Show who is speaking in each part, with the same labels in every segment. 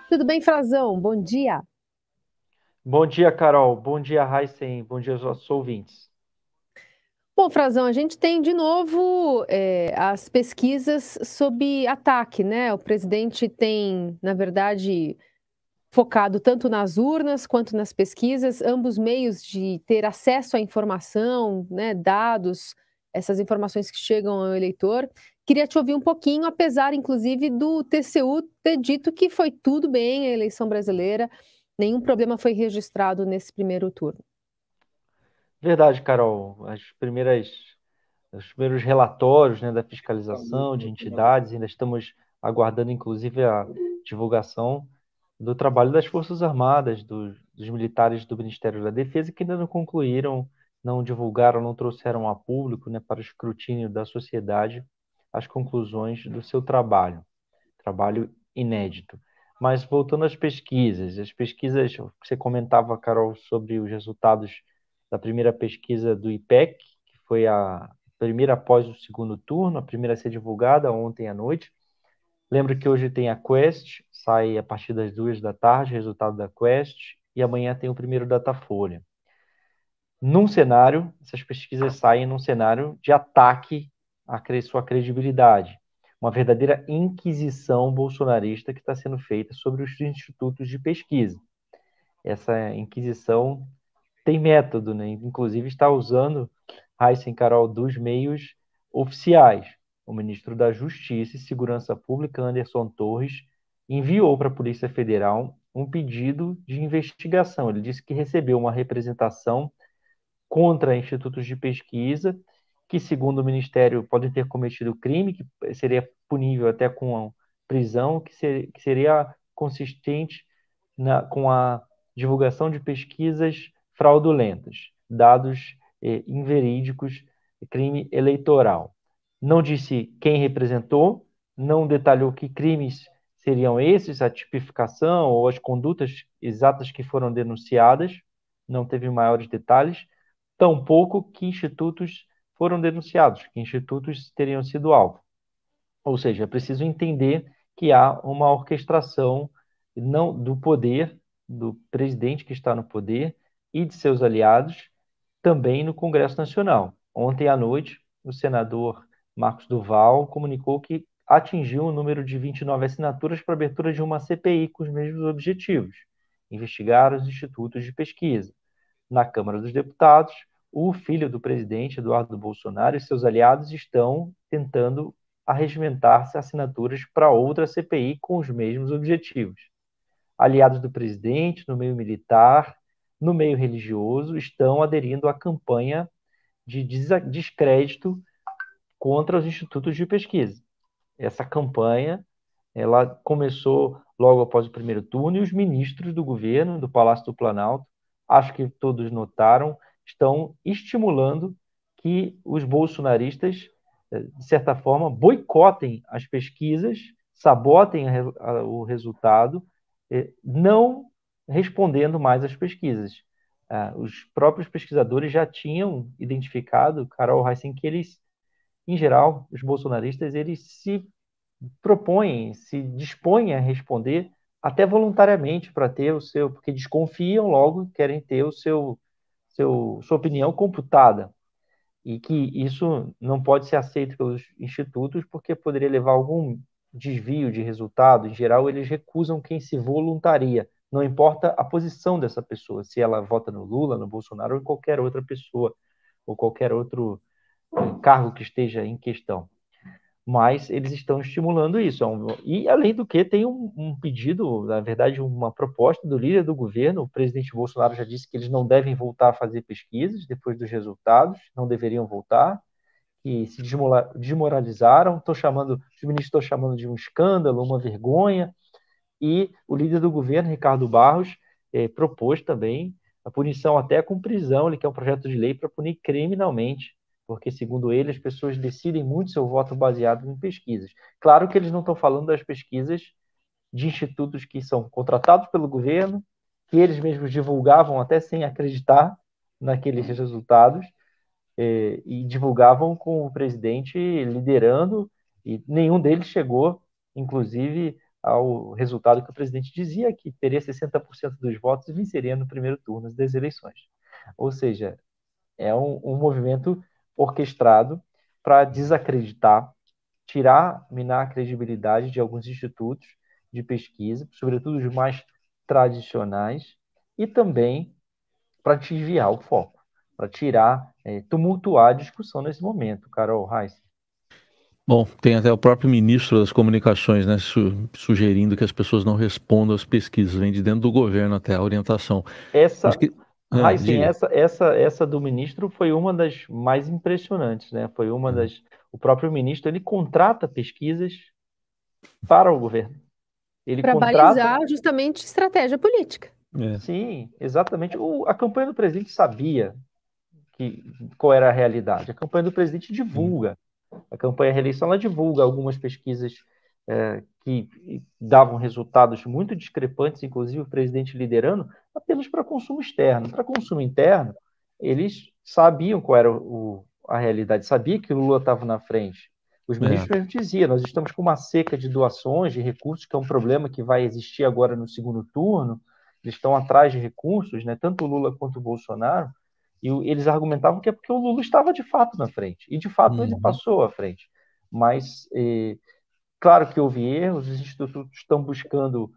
Speaker 1: Tudo bem, Frazão? Bom dia.
Speaker 2: Bom dia, Carol. Bom dia, Heisen. Bom dia aos nossos ouvintes.
Speaker 1: Bom, Frazão, a gente tem de novo as pesquisas sob ataque, né? O presidente tem, na verdade, focado tanto nas urnas quanto nas pesquisas, ambos meios de ter acesso à informação, né, dados, essas informações que chegam ao eleitor. Queria te ouvir um pouquinho, apesar, inclusive, do TCU ter dito que foi tudo bem a eleição brasileira, nenhum problema foi registrado nesse primeiro turno.
Speaker 2: Verdade, Carol. Os primeiros relatórios, né, da fiscalização de entidades, ainda estamos aguardando, inclusive, a divulgação do trabalho das Forças Armadas, dos militares do Ministério da Defesa, que ainda não concluíram, não divulgaram, não trouxeram a público, né, para o escrutínio da sociedade as conclusões do seu trabalho inédito. Mas voltando às pesquisas, que você comentava, Carol, sobre os resultados da primeira pesquisa do IPEC, que foi a primeira após o segundo turno, a primeira a ser divulgada ontem à noite. Lembro que hoje tem a Quest, sai a partir das 2 da tarde, resultado da Quest, e amanhã tem o primeiro Datafolha. Essas pesquisas saem num cenário de ataque à sua credibilidade. Uma verdadeira inquisição bolsonarista que está sendo feita sobre os institutos de pesquisa. Essa inquisição tem método, né? Inclusive está usando Heisen Carol dos meios oficiais. O ministro da Justiça e Segurança Pública, Anderson Torres, enviou para a Polícia Federal um pedido de investigação. Ele disse que recebeu uma representação contra institutos de pesquisa que, segundo o Ministério, podem ter cometido crime, que seria punível até com prisão, que seria consistente com a divulgação de pesquisas fraudulentas, dados inverídicos, crime eleitoral. Não disse quem representou, não detalhou que crimes seriam esses, a tipificação ou as condutas exatas que foram denunciadas, não teve maiores detalhes, tampouco que institutos foram denunciados, que institutos teriam sido alvo. Ou seja, é preciso entender que há uma orquestração não do poder do presidente que está no poder e de seus aliados também no Congresso Nacional. Ontem à noite, o senador Marcos Duval comunicou que atingiu o número de 29 assinaturas para a abertura de uma CPI com os mesmos objetivos: investigar os institutos de pesquisa. Na Câmara dos Deputados, o filho do presidente, Eduardo Bolsonaro, e seus aliados estão tentando arregimentar-se assinaturas para outra CPI com os mesmos objetivos. Aliados do presidente, no meio militar, no meio religioso, estão aderindo à campanha de descrédito contra os institutos de pesquisa. Essa campanha, ela começou logo após o primeiro turno e os ministros do governo, do Palácio do Planalto, acho que todos notaram, estão estimulando que os bolsonaristas, de certa forma, boicotem as pesquisas, sabotem o resultado, não respondendo mais às pesquisas. Os próprios pesquisadores já tinham identificado, Carol Heissen, que eles, em geral, os bolsonaristas, eles se dispõem a responder até voluntariamente para ter o seu, porque desconfiam logo, querem ter sua opinião computada. E que isso não pode ser aceito pelos institutos porque poderia levar a algum desvio de resultado. Em geral, eles recusam quem se voluntaria. Não importa a posição dessa pessoa, se ela vota no Lula, no Bolsonaro ou em qualquer outra pessoa, ou qualquer outro cargo que esteja em questão, mas eles estão estimulando isso. E, além do que, tem um pedido, na verdade, uma proposta do líder do governo. O presidente Bolsonaro já disse que eles não devem voltar a fazer pesquisas depois dos resultados, não deveriam voltar, que se desmoralizaram. Os ministros estão chamando de um escândalo, uma vergonha. E o líder do governo, Ricardo Barros, propôs também a punição até com prisão. Ele quer um projeto de lei para punir criminalmente, porque, segundo ele, as pessoas decidem muito seu voto baseado em pesquisas. Claro que eles não estão falando das pesquisas de institutos que são contratados pelo governo, que eles mesmos divulgavam até sem acreditar naqueles resultados, e divulgavam com o presidente liderando, e nenhum deles chegou, inclusive, ao resultado que o presidente dizia, que teria 60% dos votos e venceria no primeiro turno das eleições. Ou seja, é um movimento orquestrado para desacreditar, minar a credibilidade de alguns institutos de pesquisa, sobretudo os mais tradicionais, e também para desviar o foco, para tumultuar a discussão nesse momento, Carol Reis.
Speaker 3: Bom, tem até o próprio ministro das Comunicações, né, sugerindo que as pessoas não respondam às pesquisas, vem de dentro do governo até a orientação.
Speaker 2: Essa do ministro foi uma das mais impressionantes, né? Foi uma das. O próprio ministro ele contrata pesquisas para o governo.
Speaker 1: Para balizar justamente estratégia política.
Speaker 2: Sim, exatamente. A campanha do presidente sabia qual era a realidade. A campanha do presidente divulga. A campanha reeleição ela divulga algumas pesquisas que davam resultados muito discrepantes, inclusive o presidente liderando, apenas para consumo externo. Para consumo interno, eles sabiam qual era a realidade, sabia que o Lula estava na frente. Os ministros mesmo diziam, nós estamos com uma seca de doações, de recursos, que é um problema que vai existir agora no segundo turno. Eles estão atrás de recursos, né? Tanto o Lula quanto o Bolsonaro, e eles argumentavam que é porque o Lula estava de fato na frente, e de fato ele passou à frente. Mas, claro que houve erros, os institutos estão buscando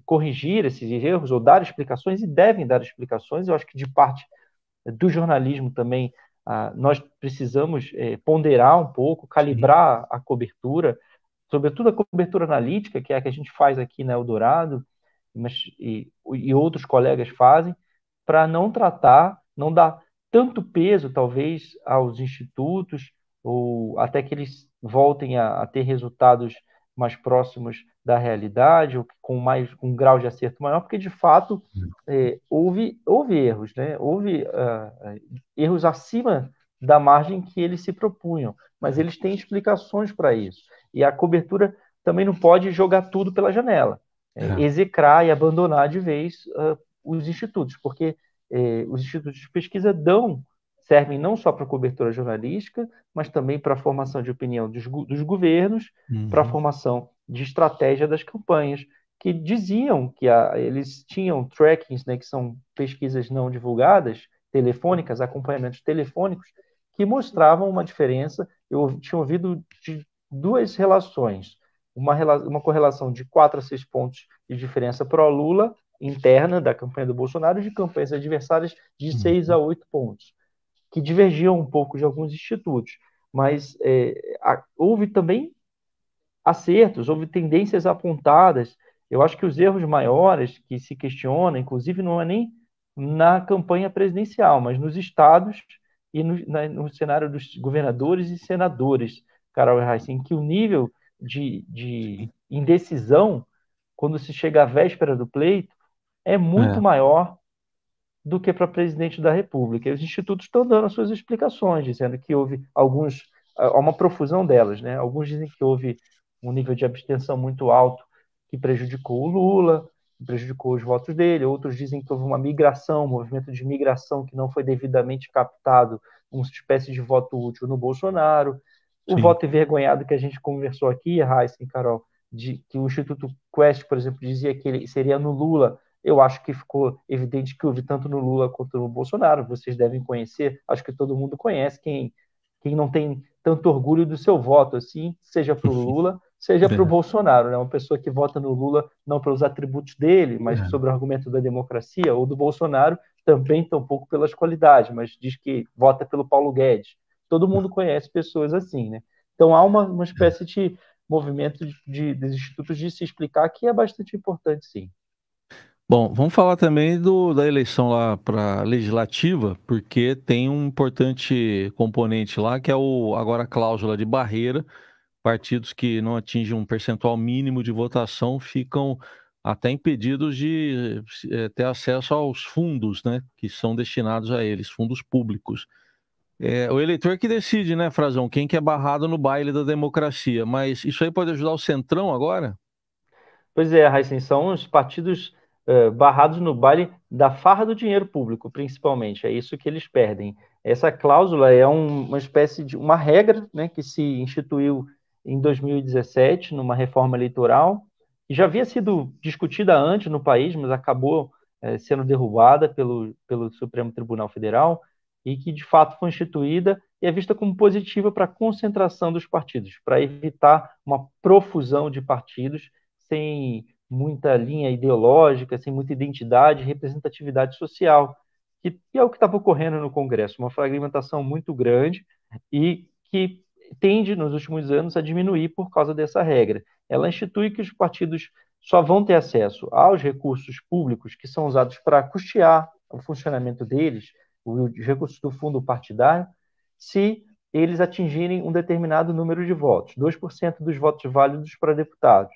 Speaker 2: corrigir esses erros ou dar explicações, e devem dar explicações. Eu acho que de parte do jornalismo também, nós precisamos ponderar um pouco, calibrar a cobertura, sobretudo a cobertura analítica, que é a que a gente faz aqui na Eldorado, e outros colegas fazem, para não dar tanto peso, talvez, aos institutos, ou até que eles voltem a ter resultados mais próximos da realidade, ou com um grau de acerto maior, porque, de fato, houve erros, né? Houve erros acima da margem que eles se propunham, mas eles têm explicações para isso. E a cobertura também não pode jogar tudo pela janela, execrar e abandonar de vez os institutos, porque os institutos de pesquisa servem não só para cobertura jornalística, mas também para a formação de opinião dos governos, para a formação de estratégia das campanhas, que diziam que eles tinham trackings, né, que são pesquisas não divulgadas, telefônicas, acompanhamentos telefônicos, que mostravam uma diferença. Eu tinha ouvido de duas relações, uma correlação de 4 a 6 pontos de diferença para o Lula, interna da campanha do Bolsonaro, e de campanhas adversárias de 6 a 8 pontos, que divergiam um pouco de alguns institutos. Mas houve também acertos, houve tendências apontadas. Eu acho que os erros maiores que se questionam, inclusive, não é nem na campanha presidencial, mas nos estados e no cenário dos governadores e senadores, Carol Reis, em que o nível de indecisão, quando se chega à véspera do pleito, é muito maior do que para presidente da República. E os institutos estão dando as suas explicações, dizendo que houve há uma profusão delas, né? Alguns dizem que houve um nível de abstenção muito alto que prejudicou o Lula, que prejudicou os votos dele. Outros dizem que houve uma migração, um movimento de migração que não foi devidamente captado, uma espécie de voto útil no Bolsonaro. O voto envergonhado que a gente conversou aqui, Raíssa e Carol, que o Instituto Quest, por exemplo, dizia que ele seria no Lula. Eu acho que ficou evidente que houve tanto no Lula quanto no Bolsonaro. Vocês devem conhecer, acho que todo mundo conhece quem não tem tanto orgulho do seu voto, assim, seja para o Lula, seja para o Bolsonaro, né? Uma pessoa que vota no Lula não pelos atributos dele, mas sobre o argumento da democracia, ou do Bolsonaro, também tampouco pelas qualidades, mas diz que vota pelo Paulo Guedes. Todo mundo conhece pessoas assim, né? Então há uma espécie de movimento dos institutos de se explicar que é bastante importante, sim.
Speaker 3: Bom, vamos falar também da eleição lá para legislativa, porque tem um importante componente lá, que é agora a cláusula de barreira. Partidos que não atingem um percentual mínimo de votação ficam até impedidos de ter acesso aos fundos, né, que são destinados a eles, fundos públicos. O eleitor que decide, né, Frazão, quem que é barrado no baile da democracia. Mas isso aí pode ajudar o Centrão agora?
Speaker 2: Pois é, Raíssa, são os partidos barrados no baile da farra do dinheiro público, principalmente. É isso que eles perdem. Essa cláusula é uma espécie de uma regra, né, que se instituiu em 2017, numa reforma eleitoral, que já havia sido discutida antes no país, mas acabou sendo derrubada pelo Supremo Tribunal Federal, e que de fato foi instituída e é vista como positiva para a concentração dos partidos, para evitar uma profusão de partidos sem muita linha ideológica, sem muita identidade e representatividade social, que é o que estava ocorrendo no Congresso, uma fragmentação muito grande e que tende, nos últimos anos, a diminuir por causa dessa regra. Ela institui que os partidos só vão ter acesso aos recursos públicos que são usados para custear o funcionamento deles, os recursos do fundo partidário, se eles atingirem um determinado número de votos, 2% dos votos válidos para deputados,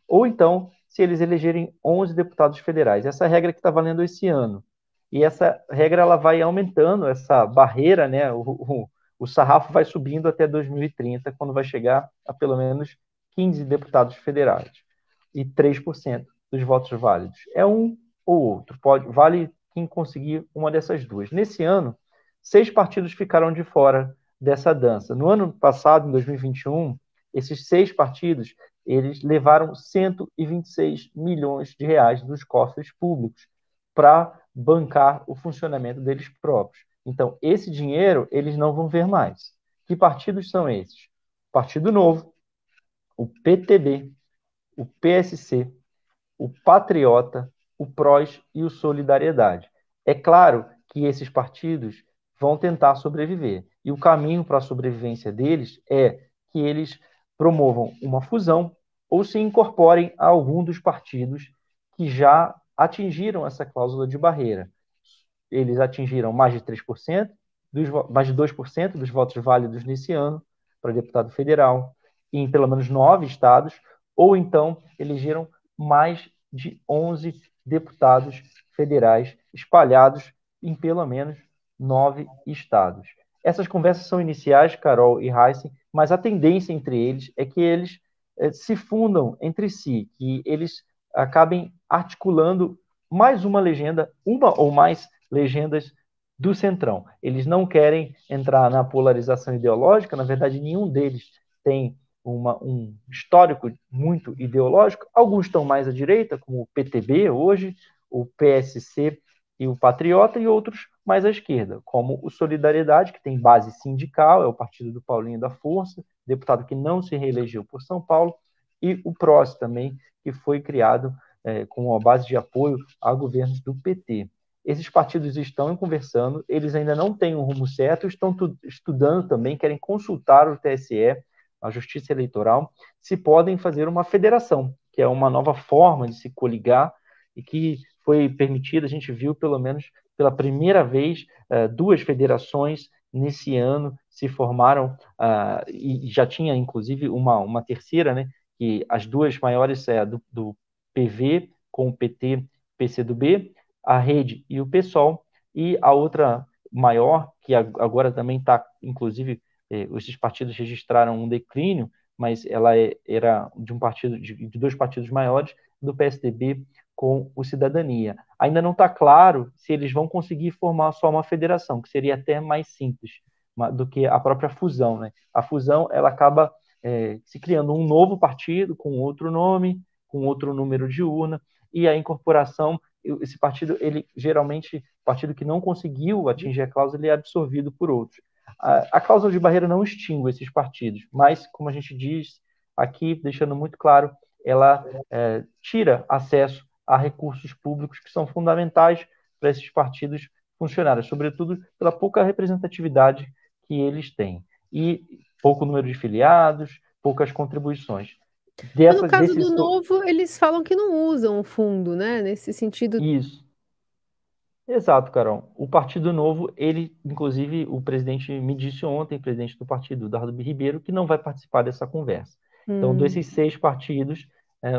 Speaker 2: ou então se eles elegerem 11 deputados federais. Essa regra que está valendo esse ano. E essa regra ela vai aumentando, essa barreira, né? O sarrafo vai subindo até 2030, quando vai chegar a pelo menos 15 deputados federais e 3% dos votos válidos. É um ou outro, vale quem conseguir uma dessas duas. Nesse ano, 6 partidos ficaram de fora dessa dança. No ano passado, em 2021, esses 6 partidos eles levaram 126 milhões de reais dos cofres públicos para bancar o funcionamento deles próprios. Então, esse dinheiro eles não vão ver mais. Que partidos são esses? Partido Novo, o PTB, o PSC, o Patriota, o PROS e o Solidariedade. É claro que esses partidos vão tentar sobreviver. E o caminho para a sobrevivência deles é que eles promovam uma fusão ou se incorporem a algum dos partidos que já atingiram essa cláusula de barreira. Eles atingiram mais de 3%, mais de 2% dos votos válidos nesse ano para deputado federal, em pelo menos 9 estados, ou então elegeram mais de 11 deputados federais espalhados em pelo menos 9 estados. Essas conversas são iniciais, Carol e Heisen, mas a tendência entre eles é que eles se fundam entre si, que eles acabem articulando mais uma legenda, uma ou mais legendas do Centrão. Eles não querem entrar na polarização ideológica, na verdade, nenhum deles tem um histórico muito ideológico. Alguns estão mais à direita, como o PTB hoje, o PSC e o Patriota, e outros mais à esquerda, como o Solidariedade, que tem base sindical, é o partido do Paulinho da Força, deputado que não se reelegeu por São Paulo, e o PROS também, que foi criado com uma base de apoio a governos do PT. Esses partidos estão conversando, eles ainda não têm um rumo certo, estão estudando também, querem consultar o TSE, a Justiça Eleitoral, se podem fazer uma federação, que é uma nova forma de se coligar e que foi permitida, a gente viu pelo menos pela primeira vez 2 federações nesse ano se formaram, e já tinha inclusive uma terceira, né, que as 2 maiores do PV com o PT, PCdoB, a Rede e o PSOL, e a outra maior, que agora também está, inclusive, esses partidos registraram um declínio, mas ela era de um partido, de 2 partidos maiores, do PSDB com o Cidadania. Ainda não está claro se eles vão conseguir formar só uma federação, que seria até mais simples do que a própria fusão, né? A fusão ela acaba se criando um novo partido com outro nome, com outro número de urna, e a incorporação, esse partido, ele geralmente, partido que não conseguiu atingir a cláusula, ele é absorvido por outros. A cláusula de barreira não extingue esses partidos, mas, como a gente diz aqui, deixando muito claro, ela tira acesso a recursos públicos que são fundamentais para esses partidos funcionarem, sobretudo pela pouca representatividade que eles têm. E pouco número de filiados, poucas contribuições.
Speaker 1: No caso do Novo, eles falam que não usam o fundo, né? Nesse sentido.
Speaker 2: Isso. Exato, Carol. O Partido Novo, ele, inclusive, o presidente me disse ontem, presidente do partido, Dardo Ribeiro, que não vai participar dessa conversa. Então, desses 6 partidos,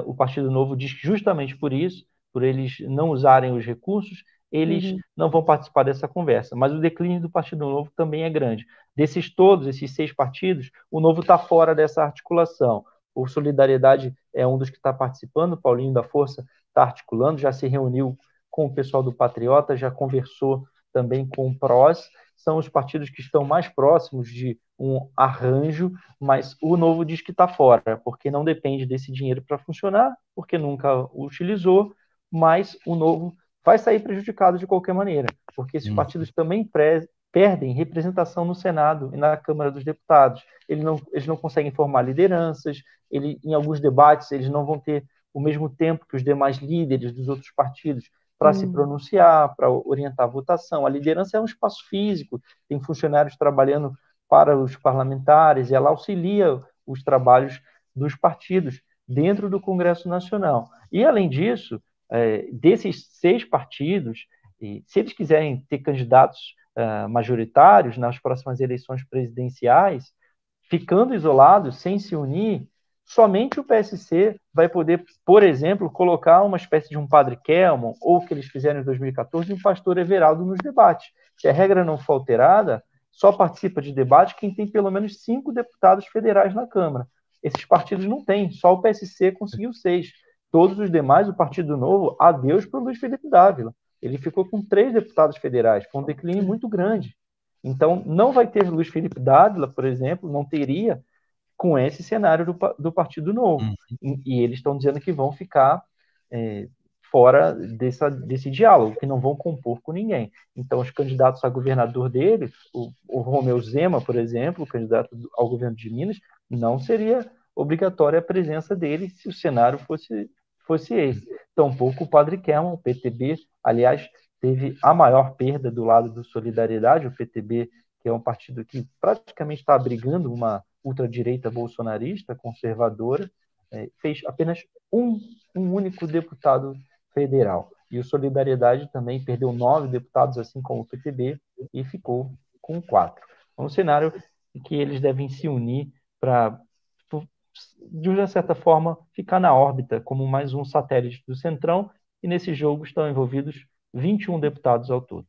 Speaker 2: o Partido Novo diz que justamente por isso, por eles não usarem os recursos, eles não vão participar dessa conversa. Mas o declínio do Partido Novo também é grande. Desses todos, esses 6 partidos, o Novo está fora dessa articulação. O Solidariedade é um dos que está participando, o Paulinho da Força está articulando, já se reuniu com o pessoal do Patriota, já conversou também com o PROS, são os partidos que estão mais próximos de um arranjo, mas o Novo diz que está fora, porque não depende desse dinheiro para funcionar, porque nunca o utilizou, mas o Novo vai sair prejudicado de qualquer maneira, porque esses partidos também perdem representação no Senado e na Câmara dos Deputados. Eles não conseguem formar lideranças, em alguns debates eles não vão ter o mesmo tempo que os demais líderes dos outros partidos para se pronunciar, para orientar a votação. A liderança é um espaço físico, tem funcionários trabalhando para os parlamentares, e ela auxilia os trabalhos dos partidos dentro do Congresso Nacional. E, além disso, desses 6 partidos, se eles quiserem ter candidatos majoritários nas próximas eleições presidenciais, ficando isolados, sem se unir, somente o PSC vai poder, por exemplo, colocar uma espécie de um Padre Kelmon, ou o que eles fizeram em 2014, um pastor Everaldo nos debates. Se a regra não for alterada, só participa de debate quem tem pelo menos 5 deputados federais na Câmara. Esses partidos não têm, só o PSC conseguiu 6. Todos os demais, o Partido Novo, adeus para o Luiz Felipe Dávila. Ele ficou com 3 deputados federais, foi um declínio muito grande. Então, não vai ter Luiz Felipe Dávila, por exemplo, não teria com esse cenário do Partido Novo. E eles estão dizendo que vão ficar fora desse diálogo, que não vão compor com ninguém. Então, os candidatos a governador dele, o Romeu Zema, por exemplo, o candidato ao governo de Minas, não seria obrigatória a presença dele se o cenário fosse esse. Tampouco o Padre Kelmon, o PTB, aliás, teve a maior perda do lado do Solidariedade, o PTB, que é um partido que praticamente está abrigando uma ultradireita bolsonarista, conservadora, fez apenas um único deputado federal. E o Solidariedade também perdeu 9 deputados, assim como o PTB, e ficou com 4. É um cenário em que eles devem se unir para, de uma certa forma, ficar na órbita como mais um satélite do Centrão, e nesse jogo estão envolvidos 21 deputados ao todo.